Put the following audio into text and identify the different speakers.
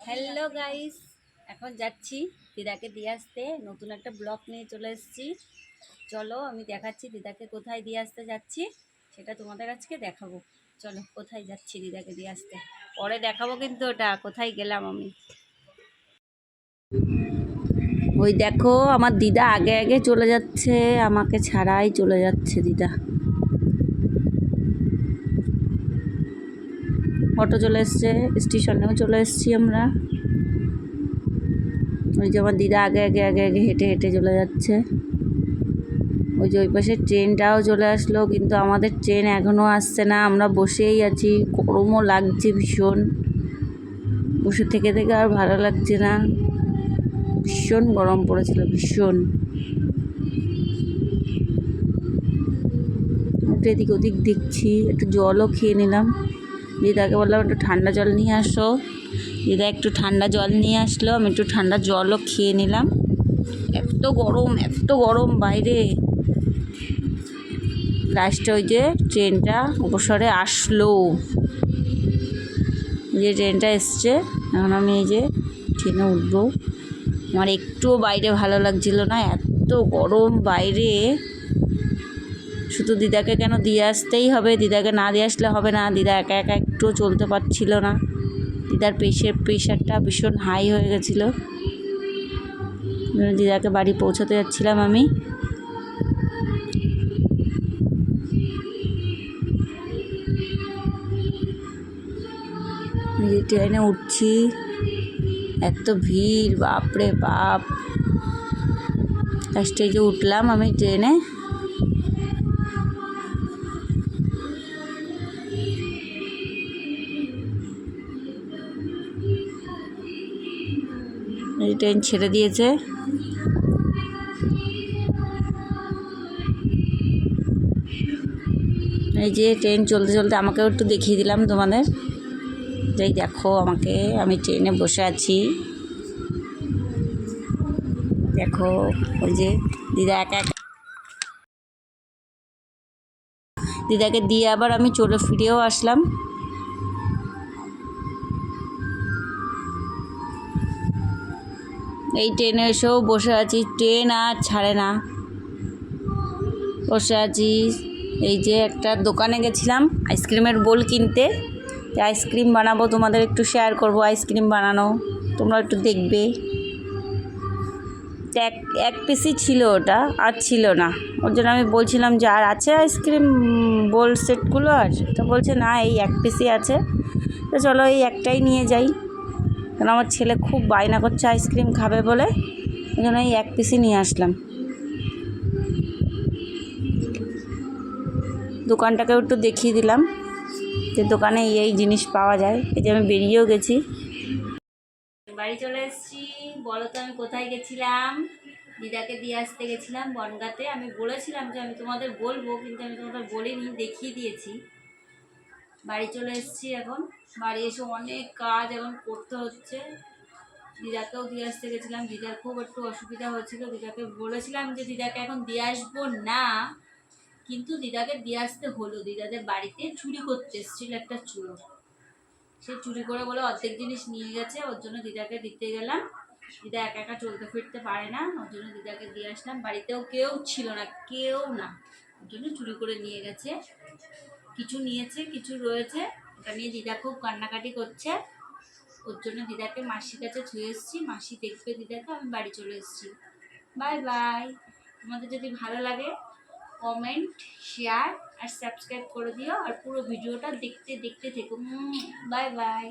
Speaker 1: Hello guys, এখন যাচ্ছি দিদাকে দিয়ে আসতে। নতুন একটা ব্লগ নিয়ে চলে এসেছি। চলো আমি দেখাচ্ছি দিদাকে কোথায় দিয়ে আসতে যাচ্ছি, সেটা তোমাদের আজকে দেখাবো। চলো কোথায় যাচ্ছি দিদাকে দিয়ে আসতে, পরে দেখাবো কিন্তু ওটা কোথায় গেলাম আমি। ওই দেখো আমার দিদা আগে আগে চলে যাচ্ছে, আমাকে ছাড়াই চলে যাচ্ছে দিদা। অটো চলে এসছে, স্টেশনেও চলে এসছি আমরা। ওই যে আমার দিদা আগে আগে আগে আগে হেঁটে হেঁটে চলে যাচ্ছে। ওই যে ওই পাশে ট্রেনটাও চলে আসলো, কিন্তু আমাদের ট্রেন এখনও আসছে না। আমরা বসেই আছি, গরমও লাগছে ভীষণ। বসে থেকে থেকে আর ভালো লাগছে না, ভীষণ গরম পড়েছিল, ভীষণ। একটু এদিক ওদিক দেখছি, একটু জলও খেয়ে নিলাম। দিদাকে বললাম একটু ঠান্ডা জল নিয়ে আসো। দিদা একটু ঠান্ডা জল নিয়ে আসলো, আমি একটু ঠান্ডা জলও খেয়ে নিলাম। এত গরম, এত গরম বাইরে। লাস্টে ওই যে ট্রেনটা অবসরে আসলো, যে ট্রেনটা এসছে। এখন আমি এই যে ট্রেনে উঠবো। আমার একটুও বাইরে ভালো লাগছিল না, এত গরম বাইরে। শুধু দিদাকে কেন দিয়ে আসতেই হবে, দিদাকে না দিয়ে আসলে হবে না। দিদা একা একা একটুও চলতে পারছিল না। দিদার প্রেশারটা ভীষণ হাই হয়ে গেছিলো। দিদাকে বাড়ি পৌঁছাতে যাচ্ছিলাম আমি। ট্রেনে উঠছি, এত ভিড়, বাপরে বাপ। স্টেজে উঠলাম আমি ট্রেনে। এই ট্রেন ছেড়ে দিয়েছে। এই যে ট্রেন চলতে চলতে আমাকেও একটু দেখিয়ে দিলাম তোমাদের। এই দেখো আমাকে, আমি ট্রেনে বসে আছি। দেখো ওই যে দিদা একা একা, দিদাকে দিয়ে আবার আমি চলে ফিরেও আসলাম। এই ট্রেনে এসেও বসে আছি, ট্রেন আর ছাড়ে না, বসে আছি। এই যে একটা দোকানে গেছিলাম আইসক্রিমের বোল কিনতে। আইসক্রিম বানাবো, তোমাদের একটু শেয়ার করবো আইসক্রিম বানানো, তোমরা একটু দেখবে। এক এক পিসই ছিল ওটা, আর ছিল না। ওর জন্য আমি বলছিলাম যে আর আছে আইসক্রিম বোল সেটগুলো, আর তো বলছে না এই এক পিসই আছে। তো চলো এই একটাই নিয়ে যাই, কারণ আমার ছেলে খুব বায়না করছে আইসক্রিম খাবে বলে। ওই জন্য এই এক পিসই নিয়ে আসলাম। দোকানটাকেও একটু দেখিয়ে দিলাম যে দোকানে এই জিনিস পাওয়া যায়। এই যে আমি বেরিয়েও গেছি, বাড়ি চলে এসেছি। বলো তো আমি কোথায় গেছিলাম? দিদাকে দিয়ে আসতে গেছিলাম বনগাঁতে। আমি বলেছিলাম যে আমি তোমাদের বলবো, কিন্তু আমি তোমাদের বলিনি, দেখিয়ে দিয়েছি। বাড়ি চলে এসেছি এখন। বাড়ি এসে অনেক কাজ এখন করতে হচ্ছে। দিদাকেও দিয়ে আসতে গেছিলাম, দিদার খুব একটু অসুবিধা হয়েছিল। দিদাকে বলেছিলাম যে দিদাকে এখন দিয়ে আসবো না, কিন্তু দিদাকে দিয়ে আসতে হলো। দিদাদের বাড়িতে চুরি করতে এসেছিল একটা চোর। সে চুরি করে বলে অর্ধেক জিনিস নিয়ে গেছে, ওর জন্য দিদাকে দিতে গেলাম। দিদা একা একা চলতে ফিরতে পারে না, ওর জন্য দিদাকে দিয়ে আসলাম। বাড়িতেও কেউ ছিল না, কেউ না, ওর জন্য চুরি করে নিয়ে গেছে। কিছু নিয়েছে, কিছু রয়েছে। ওটা নিয়ে দিদা খুব কান্নাকাটি করছে। ওর জন্য দিদাকে মাসির কাছে ছুঁয়ে এসেছি, মাসি দেখবে দিদাকে। আমি বাড়ি চলে এসেছি। Bye bye. তোমাদের যদি ভালো লাগে কমেন্ট, শেয়ার আর সাবস্ক্রাইব করে দিও, আর পুরো ভিডিওটা দেখতে দেখতে থেকো। Bye bye.